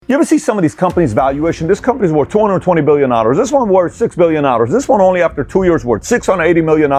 You ever see some of these companies' valuation? This company's worth $220 billion. This one worth $6 billion. This one only after 2 years worth $680 million.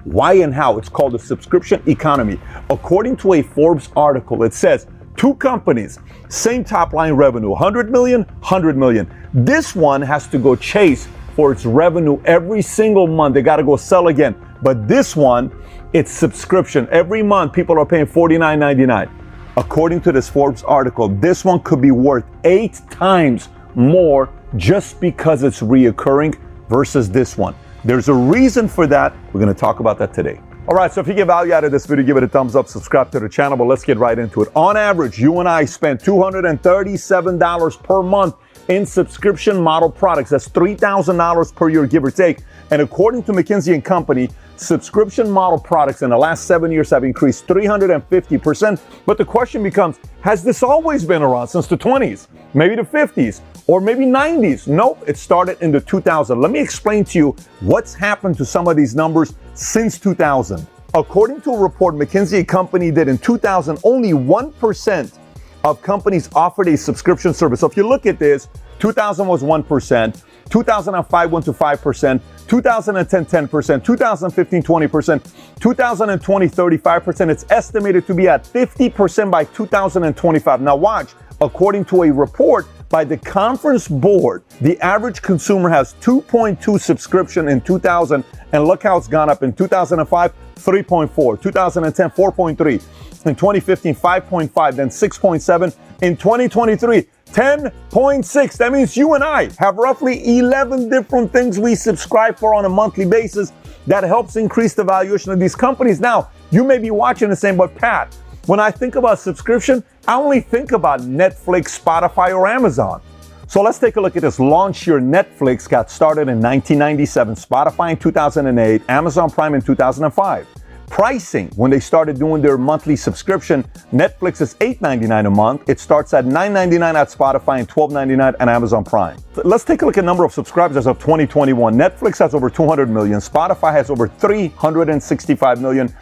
Why and how? It's called the subscription economy. According to a Forbes article, it says two companies, same top line revenue, 100 million, 100 million. This one has to go chase for its revenue every single month. They got to go sell again. But this one, it's subscription. Every month, people are paying $49.99. According to this Forbes article, this one could be worth 8 times more just because it's reoccurring versus this one. There's a reason for that. We're going to talk about that today. All right, so if you get value out of this video, give it a thumbs up, subscribe to the channel, but let's get right into it. On average, you and I spend $237 per month in subscription model products. That's $3,000 per year, give or take. And according to McKinsey & Company, subscription model products in the last 7 years have increased 350%. But the question becomes, has this always been around since the 20s, maybe the 50s, or maybe 90s? Nope, it started in the 2000s. Let me explain to you what's happened to some of these numbers since 2000. According to a report McKinsey & Company did in 2000, only 1% of companies offered a subscription service. So if you look at this, 2000 was 1%, 2005 went to 5%, 2010, 10%, 2015, 20%, 2020, 35%. It's estimated to be at 50% by 2025. Now watch, according to a report by the Conference Board, the average consumer has 2.2 subscription in 2000, and look how it's gone up. In 2005, 3.4, 2010, 4.3, in 2015, 5.5, then 6.7, in 2023, 10.6. That means you and I have roughly 11 different things we subscribe for on a monthly basis that helps increase the valuation of these companies. Now, you may be watching and saying, but Pat, when I think about subscription, I only think about Netflix, Spotify, or Amazon. So let's take a look at this. Launch Your Netflix got started in 1997, Spotify in 2008, Amazon Prime in 2005. Pricing, when they started doing their monthly subscription, Netflix is $8.99 a month. It starts at $9.99 at Spotify and $12.99 at Amazon Prime. Let's take a look at number of subscribers as of 2021. Netflix has over 200 million. Spotify has over 365 million.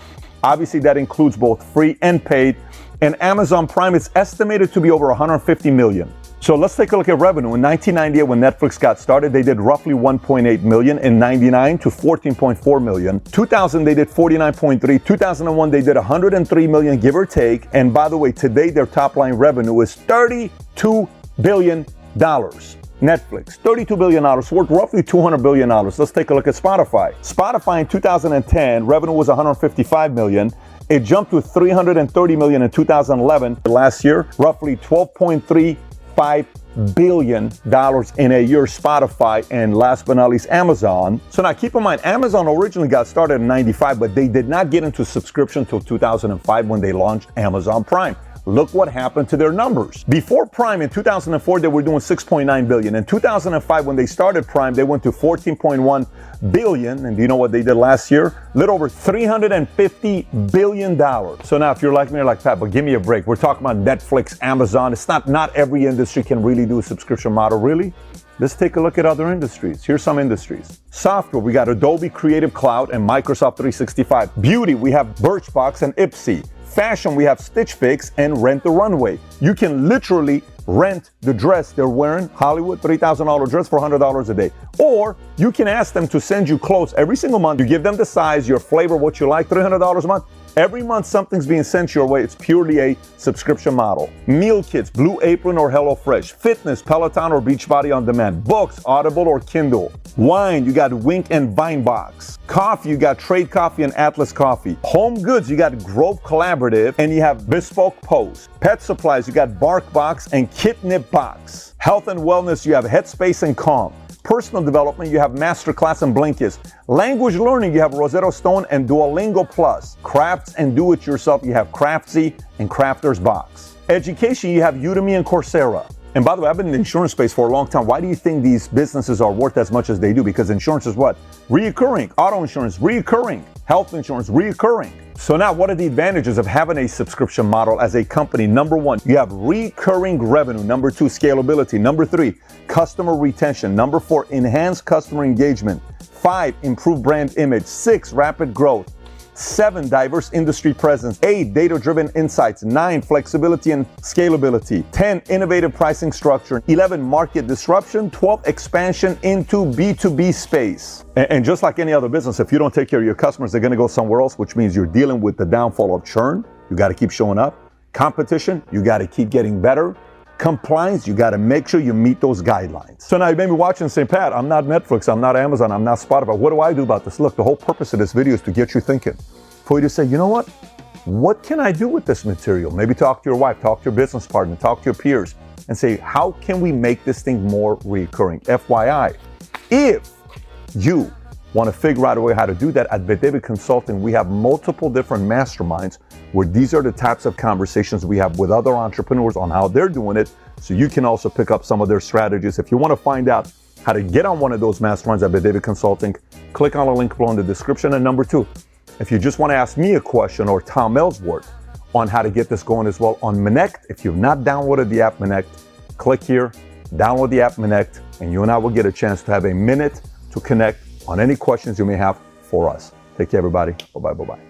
Obviously, that includes both free and paid. And Amazon Prime is estimated to be over 150 million. So let's take a look at revenue. In 1998, when Netflix got started, they did roughly 1.8 million. In 99 to 14.4 million. 2000, they did 49.3. 2001, they did 103 million, give or take. And by the way, today their top line revenue is $32 billion. Netflix, $32 billion, worth roughly $200 billion. Let's take a look at Spotify. Spotify in 2010, revenue was 155 million. It jumped to 330 million in 2011. Last year, roughly $12.35 billion in a year. Spotify, and last but not least, Amazon. So now keep in mind, Amazon originally got started in 95, but they did not get into subscription until 2005 when they launched Amazon Prime. Look what happened to their numbers. Before Prime in 2004, they were doing 6.9 billion. In 2005, when they started Prime, they went to 14.1 billion. And do you know what they did last year? A little over $350 billion. So now if you're like me, you're like, Pat, but give me a break. We're talking about Netflix, Amazon. It's not every industry can really do a subscription model, really. Let's take a look at other industries. Here's some industries. Software, we got Adobe Creative Cloud and Microsoft 365. Beauty, we have Birchbox and Ipsy. Fashion, we have Stitch Fix and Rent the Runway. You can literally rent the dress they're wearing, Hollywood, $3,000 dress for $100 a day. Or you can ask them to send you clothes every single month. You give them the size, your flavor, what you like, $300 a month. Every month something's being sent your way. It's purely a subscription model. Meal kits, Blue Apron or HelloFresh. Fitness, Peloton or Beachbody On Demand. Books, Audible or Kindle. Wine, you got Wink and Vinebox. Coffee, you got Trade Coffee and Atlas Coffee. Home goods, you got Grove Collaborative and you have Bespoke Post. Pet supplies, you got BarkBox and Kitnip Box. Health and wellness, you have Headspace and Calm. Personal development, you have Masterclass and Blinkist. Language learning, you have Rosetta Stone and Duolingo Plus. Crafts and do-it-yourself, you have Craftsy and Crafter's Box. Education, you have Udemy and Coursera. And by the way, I've been in the insurance space for a long time. Why do you think these businesses are worth as much as they do? Because insurance is what? Reoccurring. Auto insurance, reoccurring. Health insurance, reoccurring. So now what are the advantages of having a subscription model as a company? Number one, you have recurring revenue. Number two, scalability. Number three, customer retention. Number four, enhanced customer engagement. 5, improved brand image. 6, rapid growth. 7, diverse industry presence. 8, data-driven insights. 9, flexibility and scalability. 10, innovative pricing structure. 11, market disruption. 12, expansion into B2B space. And just like any other business, if you don't take care of your customers, they're going to go somewhere else, which means you're dealing with the downfall of churn. You got to keep showing up. Competition, you got to keep getting better. Compliance, you got to make sure you meet those guidelines. So now you may be watching and say, Pat, I'm not Netflix, I'm not Amazon, I'm not Spotify. What do I do about this? Look, the whole purpose of this video is to get you thinking. For you to say, you know what can I do with this material? Maybe talk to your wife, talk to your business partner, talk to your peers, and say, how can we make this thing more recurring? FYI, if you want to figure out a way how to do that, at Bet David Consulting, we have multiple different masterminds where these are the types of conversations we have with other entrepreneurs on how they're doing it, so you can also pick up some of their strategies. If you want to find out how to get on one of those masterminds at Bet David Consulting, click on the link below in the description. And number 2, if you just want to ask me a question or Tom Ellsworth on how to get this going as well on Minect, if you've not downloaded the app Minect, click here, download the app Minect, and you and I will get a chance to have a minute to connect on any questions you may have for us. Take care, everybody. Bye-bye, bye-bye.